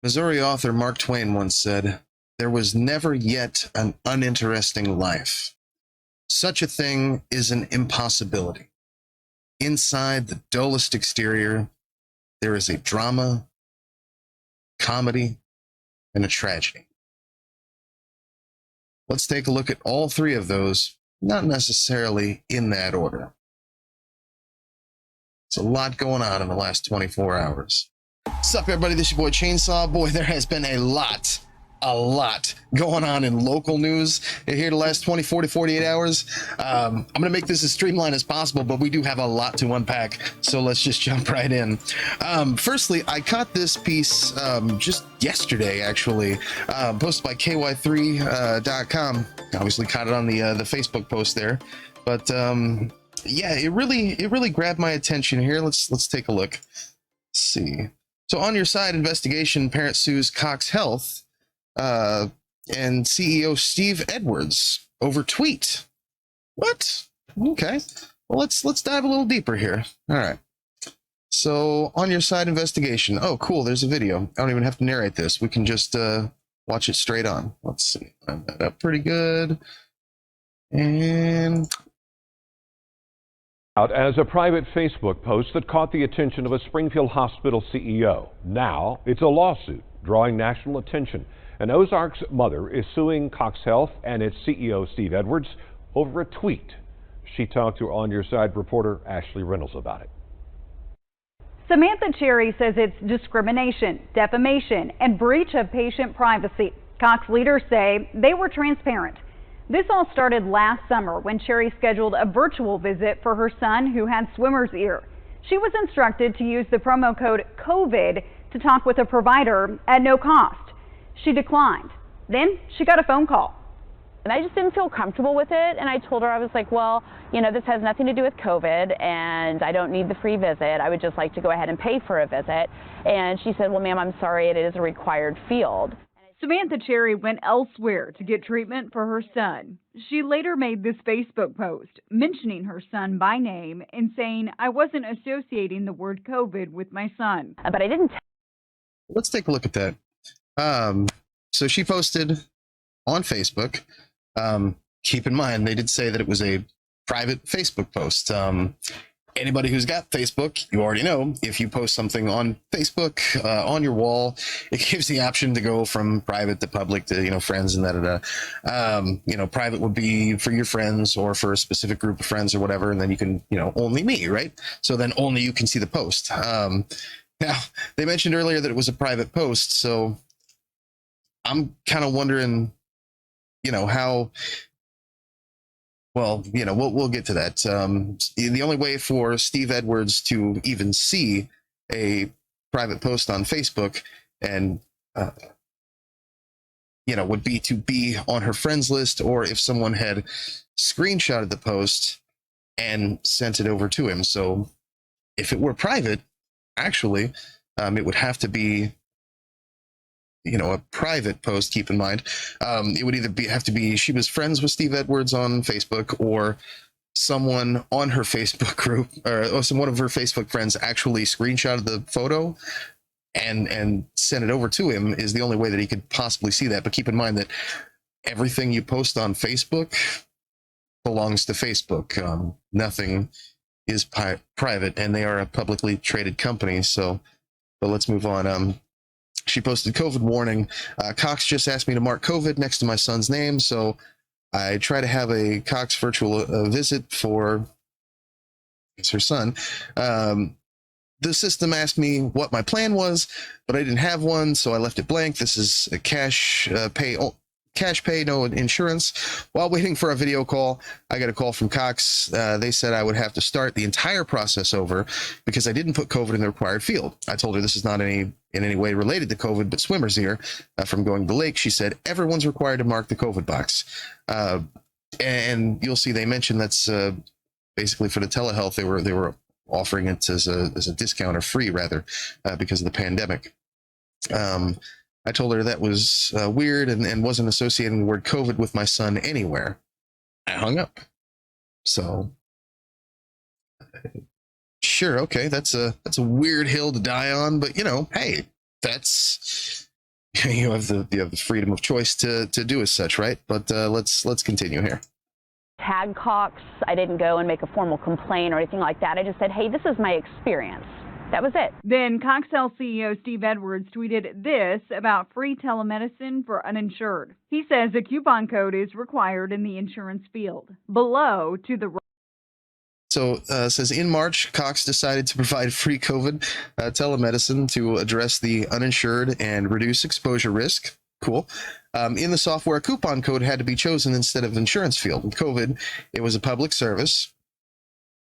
Missouri author Mark Twain once said, "There was never yet an uninteresting life. Such a thing is an impossibility. Inside the dullest exterior, there is a drama, comedy, and a tragedy." Let's take a look at all three of those, not necessarily in that order. It's a lot going on in the last 24 hours. What's up, everybody? This is your boy Chainsaw. Boy, there has been a lot going on in local news here the last 24 to 48 hours. I'm going to make this as streamlined as possible, but we do have a lot to unpack, so let's just jump right in. Firstly, I caught this piece just yesterday, actually, posted by ky3.com. Obviously caught it on the Facebook post there, but yeah, it really grabbed my attention here. Let's take a look. Let's see. So on your side, investigation, parent sues Cox Health and CEO Steve Edwards over tweet. What? Okay. Well, let's dive a little deeper here. All right. So on your side, investigation. Oh, cool. There's a video. I don't even have to narrate this. We can just watch it straight on. Let's see. Line that up pretty good. And out as a private Facebook post that caught the attention of a Springfield hospital CEO. Now it's a lawsuit drawing national attention. An Ozarks mother is suing Cox Health and its CEO, Steve Edwards, over a tweet. She talked to On Your Side reporter Ashley Reynolds about it. Samantha Cherry says it's discrimination, defamation, and breach of patient privacy. Cox leaders say they were transparent. This all started last summer when Cherry scheduled a virtual visit for her son who had swimmer's ear. She was instructed to use the promo code COVID to talk with a provider at no cost. She declined. Then she got a phone call. And I just didn't feel comfortable with it. And I told her, I was like, well, you know, this has nothing to do with COVID and I don't need the free visit. I would just like to go ahead and pay for a visit. And she said, well, ma'am, I'm sorry, it is a required field. Samantha Cherry went elsewhere to get treatment for her son. She later made this Facebook post mentioning her son by name and saying, I wasn't associating the word COVID with my son. But I didn't. Let's take a look at that. So she posted on Facebook. Keep in mind, they did say that it was a private Facebook post. Anybody who's got Facebook, you already know, if you post something on Facebook, on your wall, it gives the option to go from private to public to, you know, friends and you know, private would be for your friends or for a specific group of friends or whatever. And then you can, you know, only me, right? So then only you can see the post. Now, they mentioned earlier that it was a private post. So I'm kind of wondering, you know, how. Well, you know, we'll get to that. The only way for Steve Edwards to even see a private post on Facebook and, you know, would be to be on her friends list, or if someone had screenshotted the post and sent it over to him. So if it were private, actually, it would have to be, you know, a private post. Keep in mind, it would either have to be she was friends with Steve Edwards on Facebook, or someone on her Facebook group or one of her Facebook friends actually screenshotted the photo and sent it over to him is the only way that he could possibly see that. But keep in mind that everything you post on Facebook belongs to Facebook. Nothing is private, and they are a publicly traded company. So, but let's move on. She posted COVID warning. Cox just asked me to mark COVID next to my son's name, so I try to have a Cox virtual visit for her son. The system asked me what my plan was, but I didn't have one, so I left it blank. This is a cash pay, no insurance. While waiting for a video call, I got a call from Cox. They said I would have to start the entire process over because I didn't put COVID in the required field. I told her this is not in any way related to COVID, but swimmer's ear from going to the lake. She said everyone's required to mark the COVID box. And you'll see they mentioned that's basically for the telehealth. They were offering it as a discount, or free rather, because of the pandemic. I told her that was weird and wasn't associating the word COVID with my son anywhere. I hung up. So, sure, okay, that's a weird hill to die on, but you know, hey, that's you have the freedom of choice to do as such, right? But let's continue here. Tag Cox. I didn't go and make a formal complaint or anything like that. I just said, hey, this is my experience. That was it. Then Cox Health CEO Steve Edwards tweeted this about free telemedicine for uninsured. He says a coupon code is required in the insurance field. Below to the So says in March, Cox decided to provide free COVID telemedicine to address the uninsured and reduce exposure risk. Cool. In the software, a coupon code had to be chosen instead of the insurance field. With COVID, it was a public service,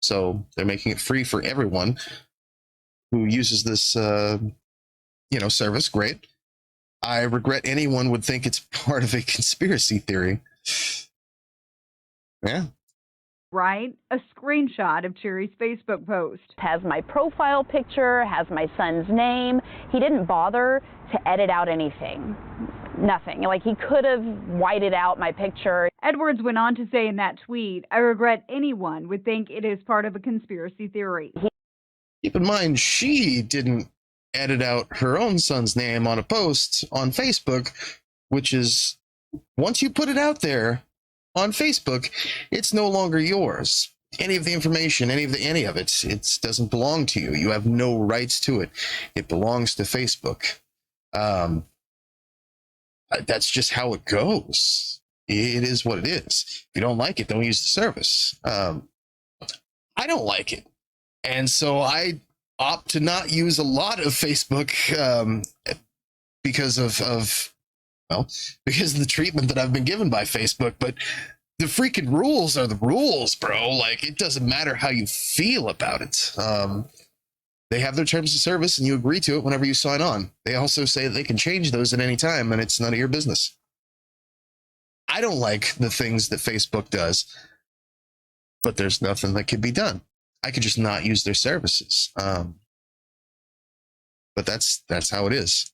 so they're making it free for everyone who uses this, service. Great. I regret anyone would think it's part of a conspiracy theory. Yeah. right, a screenshot of Cherry's Facebook post. Has my profile picture, has my son's name. He didn't bother to edit out anything. Nothing. Like, he could have whited out my picture. Edwards went on to say in that tweet, I regret anyone would think it is part of a conspiracy theory. Keep in mind, she didn't edit out her own son's name on a post on Facebook, which is, once you put it out there on Facebook, it's no longer yours. Any of the information, any of it doesn't belong to you. You have no rights to it. It belongs to Facebook. That's just how it goes. It is what it is. If you don't like it, don't use the service. I don't like it. And so I opt to not use a lot of Facebook because of the treatment that I've been given by Facebook. But the freaking rules are the rules, bro. Like, it doesn't matter how you feel about it. They have their terms of service and you agree to it whenever you sign on. They also say that they can change those at any time and it's none of your business. I don't like the things that Facebook does, but there's nothing that can be done. I could just not use their services. But that's how it is.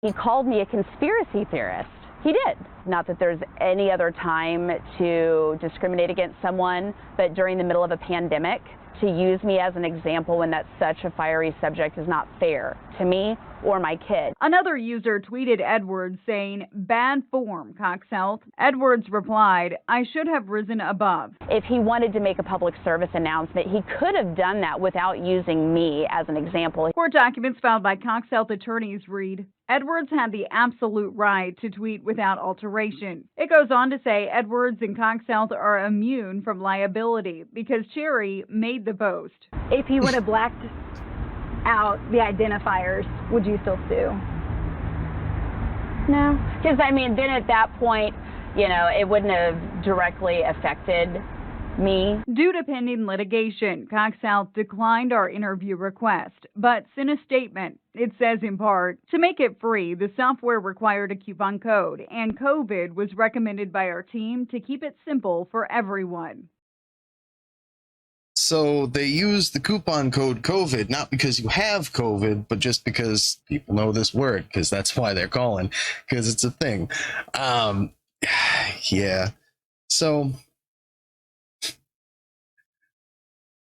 He called me a conspiracy theorist. He did. Not that there's any other time to discriminate against someone, but during the middle of a pandemic, to use me as an example when that's such a fiery subject is not fair to me or my kid. Another user tweeted Edwards saying, bad form, Cox Health. Edwards replied, I should have risen above. If he wanted to make a public service announcement, he could have done that without using me as an example. Court documents filed by Cox Health attorneys read, Edwards had the absolute right to tweet without alteration. It goes on to say Edwards and Cox Health are immune from liability because Cherry made the post. If he would have blacked out the identifiers, would you still sue? No, because I mean, then at that point, it wouldn't have directly affected me. Due to pending litigation, Cox Health declined our interview request, but sent a statement. It says in part, to make it free, the software required a coupon code, and COVID was recommended by our team to keep it simple for everyone. So they use the coupon code COVID, not because you have COVID, but just because people know this word, because that's why they're calling, because it's a thing. Yeah. So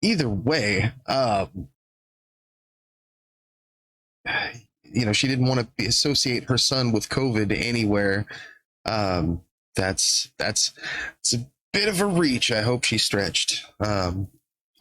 either way, she didn't want to associate her son with COVID anywhere. That's it's a bit of a reach. I hope she stretched.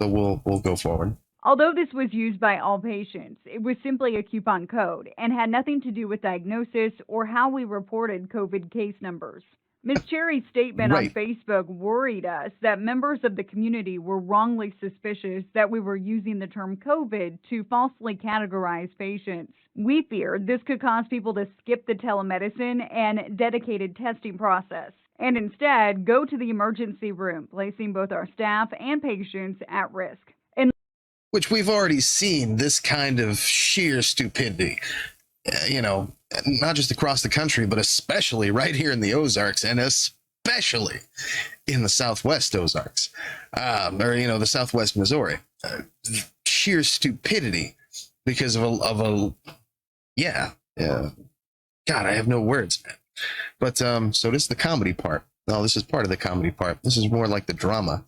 So we'll go forward. Although this was used by all patients, it was simply a coupon code and had nothing to do with diagnosis or how we reported COVID case numbers. Ms. Cherry's statement on Facebook worried us that members of the community were wrongly suspicious that we were using the term COVID to falsely categorize patients. We feared this could cause people to skip the telemedicine and dedicated testing process, and instead go to the emergency room, placing both our staff and patients at risk. Which we've already seen this kind of sheer stupidity, not just across the country, but especially right here in the Ozarks, and especially in the Southwest Ozarks, the Southwest Missouri. Sheer stupidity because of a God, I have no words, man. But so this is the comedy part. No, this is part of the comedy part. This is more like the drama.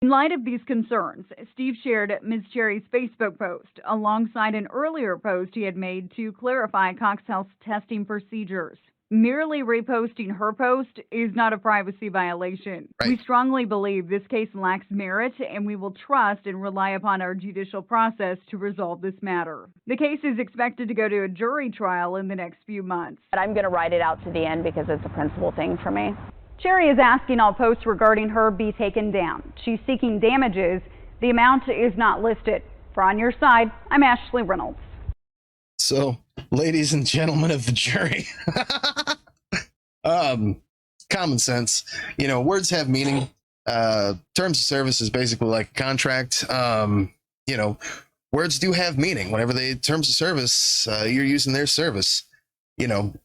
In light of these concerns, Steve shared Ms. Cherry's Facebook post alongside an earlier post he had made to clarify Cox Health's testing procedures. Merely reposting her post is not a privacy violation. Right. We strongly believe this case lacks merit, and we will trust and rely upon our judicial process to resolve this matter. The case is expected to go to a jury trial in the next few months. But I'm going to ride it out to the end because it's a principal thing for me. Cherry is asking all posts regarding her be taken down. She's seeking damages. The amount is not listed. For On Your Side, I'm Ashley Reynolds. So, ladies and gentlemen of the jury, common sense. You know, words have meaning. Terms of service is basically like a contract. You know, words do have meaning. Whenever they terms of service, you're using their service. You know,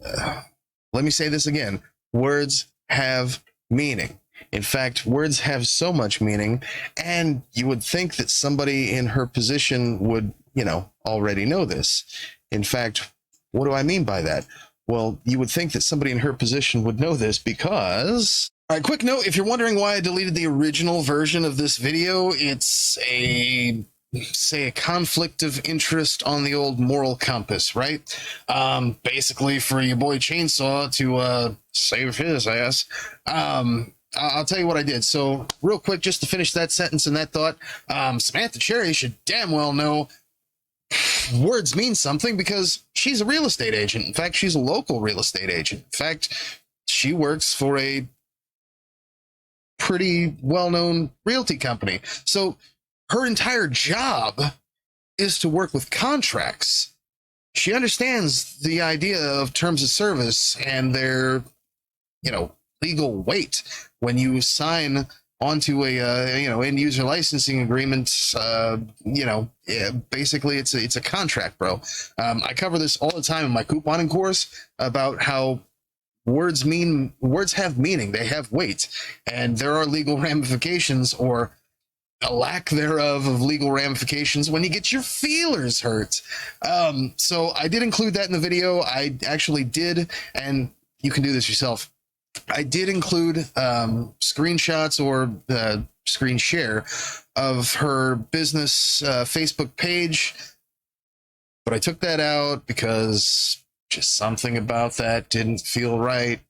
let me say this again. Words have meaning. In fact, words have so much meaning, and you would think that somebody in her position would, you know, already know this. In fact, what do I mean by that? Well, you would think that somebody in her position would know this because... All right, quick note, if you're wondering why I deleted the original version of this video, it's a conflict of interest on the old moral compass, right? Basically for your boy Chainsaw to save his ass. I'll tell you what I did. So real quick, just to finish that sentence and that thought, Samantha Cherry should damn well know words mean something because she's a real estate agent. In fact, she's a local real estate agent. In fact, she works for a pretty well-known realty company. So her entire job is to work with contracts. She understands the idea of terms of service and their, you know, legal weight when you sign onto a end user licensing agreement. Basically it's a contract, bro. I cover this all the time in my couponing course about how words have meaning, they have weight, and there are legal ramifications or a lack thereof of legal ramifications when you get your feelers hurt. So I did include that in the video. I actually did, and you can do this yourself. I did include screenshots or screen share of her business Facebook page, but I took that out because just something about that didn't feel right,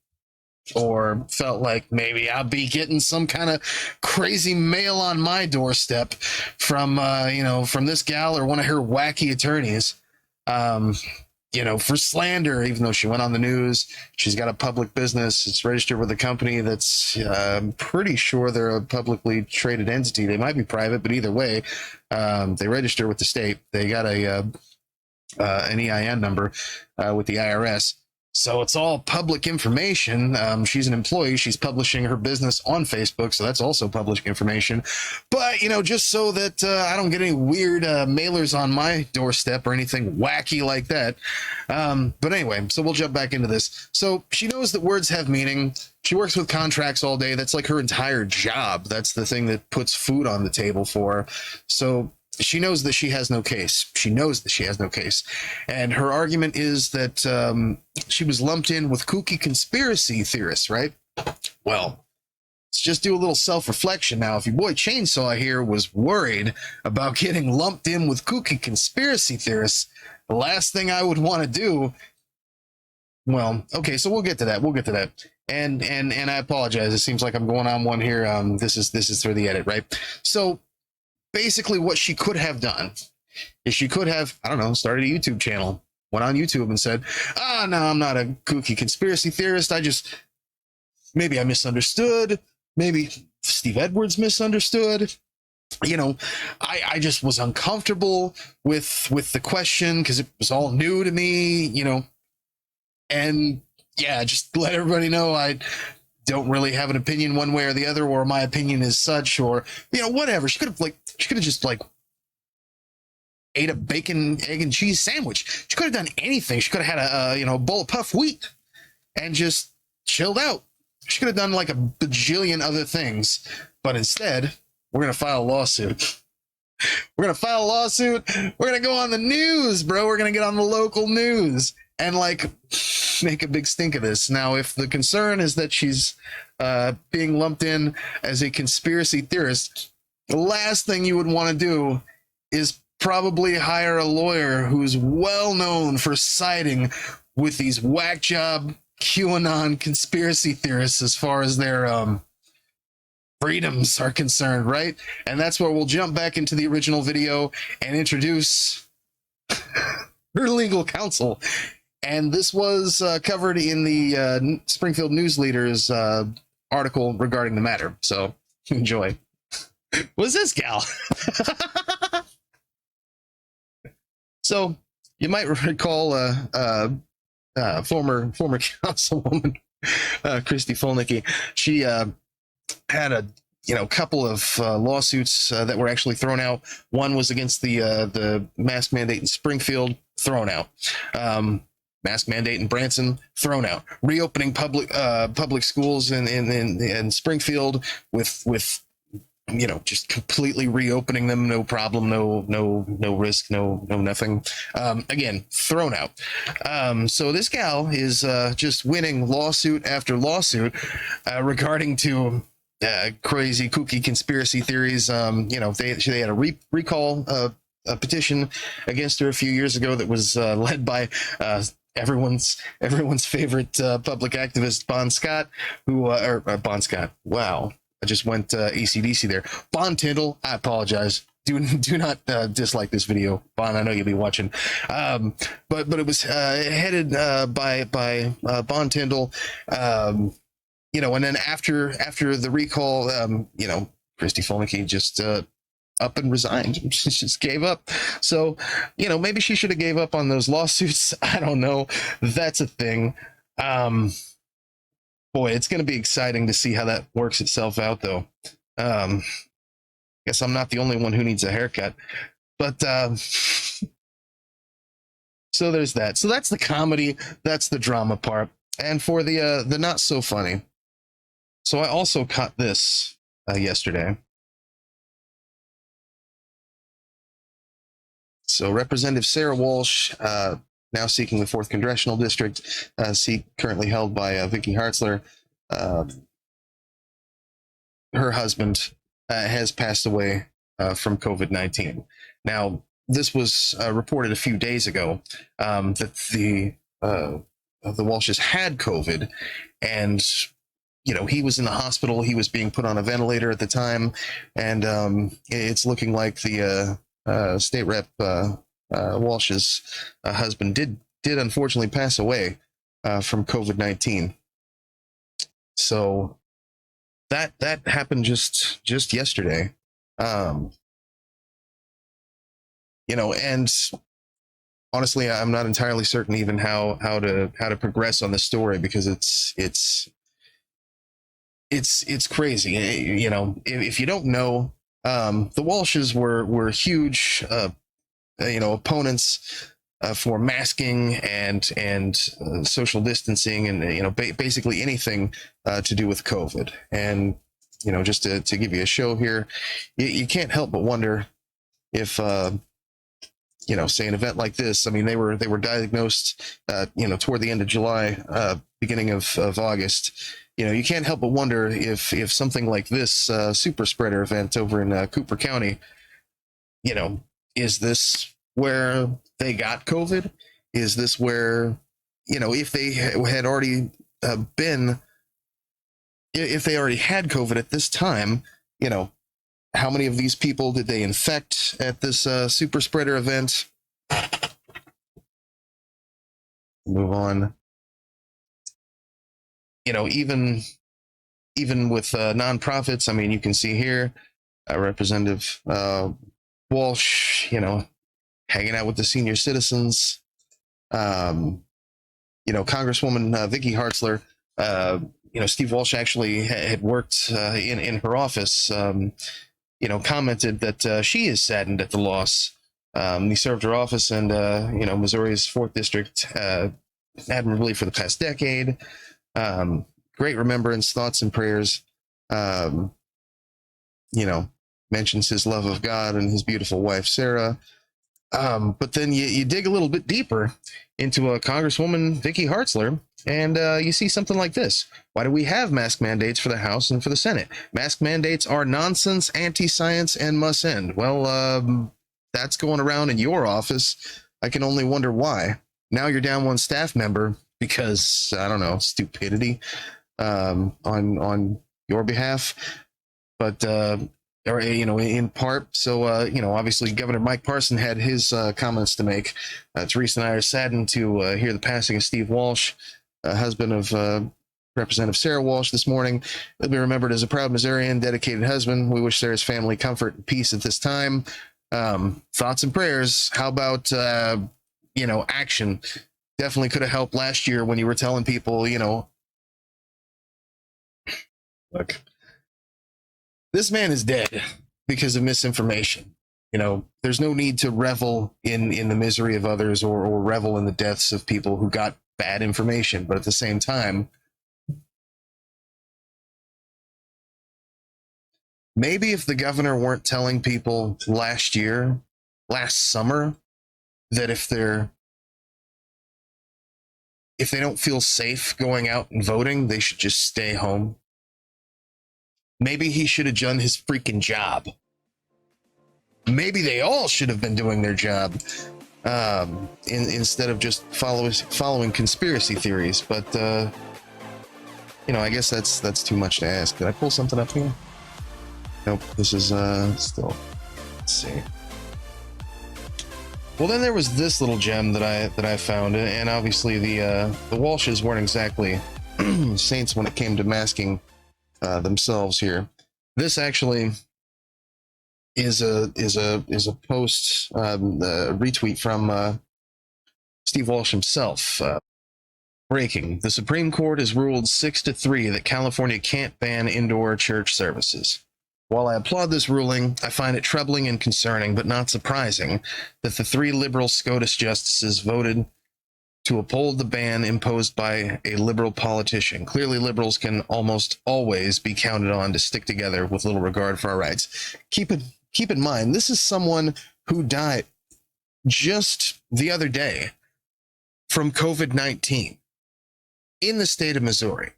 or felt like maybe I'll be getting some kind of crazy mail on my doorstep from from this gal or one of her wacky attorneys. For slander, even though she went on the news. She's got a public business. It's registered with a company that's, I'm pretty sure they're a publicly traded entity. They might be private, but either way, they register with the state. They got an EIN number with the IRS. So it's all public information. She's an employee. She's publishing her business on Facebook, so that's also public information. But, just so that I don't get any weird mailers on my doorstep or anything wacky like that. But anyway, so we'll jump back into this. So she knows that words have meaning. She works with contracts all day. That's like her entire job. That's the thing that puts food on the table for her. So she knows that she has no case. She knows that she has no case. And her argument is that she was lumped in with kooky conspiracy theorists, right? Well, let's just do a little self-reflection now. If your boy Chainsaw here was worried about getting lumped in with kooky conspiracy theorists, the last thing I would want to do... Well, okay, so we'll get to that. And I apologize. It seems like I'm going on one here. This is through the edit, right? So basically what she could have done is she could have, I don't know, started a YouTube channel, went on YouTube and said, no, I'm not a kooky conspiracy theorist. Maybe I misunderstood. Maybe Steve Edwards misunderstood. I just was uncomfortable with the question because it was all new to me, and yeah, just let everybody know I don't really have an opinion one way or the other, or my opinion is such, or whatever. She could have just ate a bacon, egg, and cheese sandwich. She could have done anything. She could have had a bowl of puff wheat and just chilled out. She could have done like a bajillion other things, but instead, we're gonna file a lawsuit. We're gonna go on the news, bro. We're gonna get on the local news and make a big stink of this. Now, if the concern is that she's being lumped in as a conspiracy theorist, The last thing you would want to do is probably hire a lawyer who's well known for siding with these whack job QAnon conspiracy theorists as far as their freedoms are concerned, right? And that's where we'll jump back into the original video and introduce her legal counsel. And this was covered in the Springfield News Leader's article regarding the matter. So enjoy. What's this gal? So you might recall former councilwoman Christy Folnicki. She had a couple of lawsuits that were actually thrown out. One was against the mask mandate in Springfield, thrown out. Mask mandate in Branson, thrown out. Reopening public schools in Springfield with just completely reopening them, no problem, no risk, no nothing. Again, thrown out. So this gal is just winning lawsuit after lawsuit regarding to crazy, kooky conspiracy theories. They had a recall a petition against her a few years ago that was led by everyone's favorite public activist, Bon Scott, or Bon Scott. Wow. I just went AC/DC there. Bon Tyndall, I apologize. Do not dislike this video, Bon. I know you'll be watching. But it was headed by Bon Tyndall. And then after the recall, Christy Folnicki just up and resigned. She just gave up. So maybe she should have gave up on those lawsuits. I don't know. That's a thing. Boy, it's going to be exciting to see how that works itself out, though. Guess I'm not the only one who needs a haircut. But so there's that. So that's the comedy. That's the drama part. And for the not so funny. So I also caught this yesterday. So Representative Sarah Walsh, now seeking the 4th Congressional District, seat currently held by Vicky Hartzler. Her husband has passed away from COVID-19. Now, this was reported a few days ago that the Walshes had COVID, and he was in the hospital. He was being put on a ventilator at the time, and it's looking like the State Rep Walsh's husband did unfortunately pass away from COVID-19. So that happened just yesterday. And honestly, I'm not entirely certain even how to progress on this story, because it's crazy. If you don't know, the Walshes were huge opponents for masking and social distancing and basically anything to do with COVID. And just to give you a show here, you can't help but wonder if say an event like this. I mean, they were diagnosed toward the end of July, beginning of August. You can't help but wonder if something like this super spreader event over in Cooper County, is this where they got COVID? Is this where, if they had already if they already had COVID at this time, how many of these people did they infect at this super spreader event? Move on. Even with nonprofits, I mean, you can see here, Representative Walsh, hanging out with the senior citizens. Congresswoman Vicky Hartzler, Steve Walsh actually had worked in her office, commented that she is saddened at the loss. He served her office and, Missouri's 4th District admirably for the past decade. Great remembrance, thoughts and prayers. Mentions his love of God and his beautiful wife, Sarah. But then you dig a little bit deeper into a Congresswoman Vicky Hartzler, and you see something like this. Why do we have mask mandates for the House and for the Senate? Mask mandates are nonsense, anti-science, and must end. Well, that's going around in your office. I can only wonder why. Now you're down one staff member because, I don't know, stupidity on your behalf. But or in part. So obviously Governor Mike Parson had his comments to make. Teresa and I are saddened to hear the passing of Steve Walsh, husband of Representative Sarah Walsh, this morning. He'll be remembered as a proud Missourian, dedicated husband. We wish Sarah's family comfort and peace at this time. Thoughts and prayers. How about action? Definitely could have helped last year when you were telling people, look, this man is dead because of misinformation. There's no need to revel in the misery of others or revel in the deaths of people who got bad information. But at the same time, maybe if the governor weren't telling people last summer, that if they don't feel safe going out and voting, they should just stay home. Maybe he should have done his freaking job. Maybe they all should have been doing their job instead of just following conspiracy theories. But I guess that's too much to ask. Did I pull something up here? Nope. This is still. Let's see. Well, then there was this little gem that I found, and obviously the Walshes weren't exactly saints when it came to masking themselves here. This actually is a post, a retweet from Steve Walsh himself. Breaking: the Supreme Court has ruled 6-3 that California can't ban indoor church services. While I applaud this ruling, I find it troubling and concerning, but not surprising, that the 3 liberal SCOTUS justices voted to uphold the ban imposed by a liberal politician. Clearly, liberals can almost always be counted on to stick together with little regard for our rights. Keep in mind, this is someone who died just the other day from COVID-19 in the state of Missouri.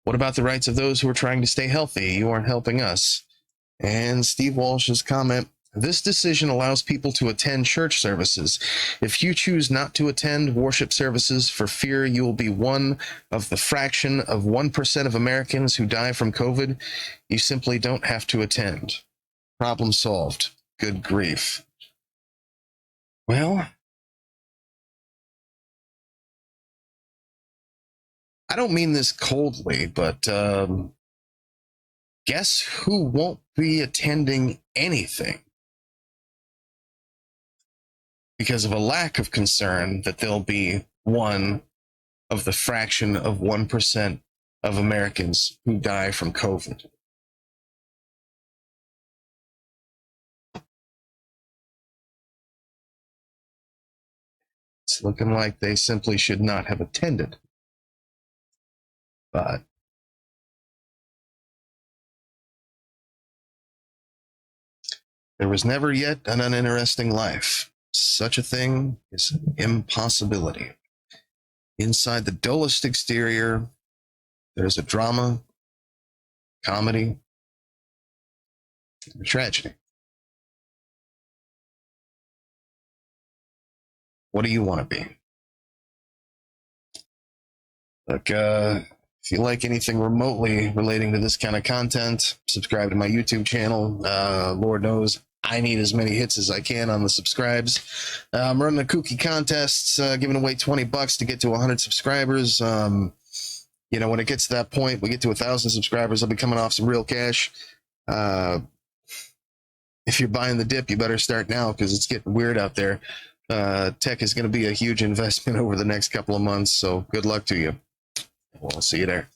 What about the rights of those who are trying to stay healthy? You aren't helping us. And Steve Walsh's comment: this decision allows people to attend church services. If you choose not to attend worship services for fear you will be one of the fraction of 1% of Americans who die from COVID, you simply don't have to attend. Problem solved. Good grief. Well, I don't mean this coldly, but guess who won't be attending anything because of a lack of concern that they'll be one of the fraction of 1% of Americans who die from COVID. It's looking like they simply should not have attended. But there was never yet an uninteresting life. Such a thing is an impossibility. Inside the dullest exterior, there's a drama, comedy, and a tragedy. What do you want to be? Look, if you like anything remotely relating to this kind of content, subscribe to my YouTube channel. Lord knows I need as many hits as I can on the subscribes. I'm running a kooky contests, giving away $20 to get to 100 subscribers. When it gets to that point, we get to 1,000 subscribers, I'll be coming off some real cash. If you're buying the dip, you better start now because it's getting weird out there. Tech is going to be a huge investment over the next couple of months, so good luck to you. We'll see you there.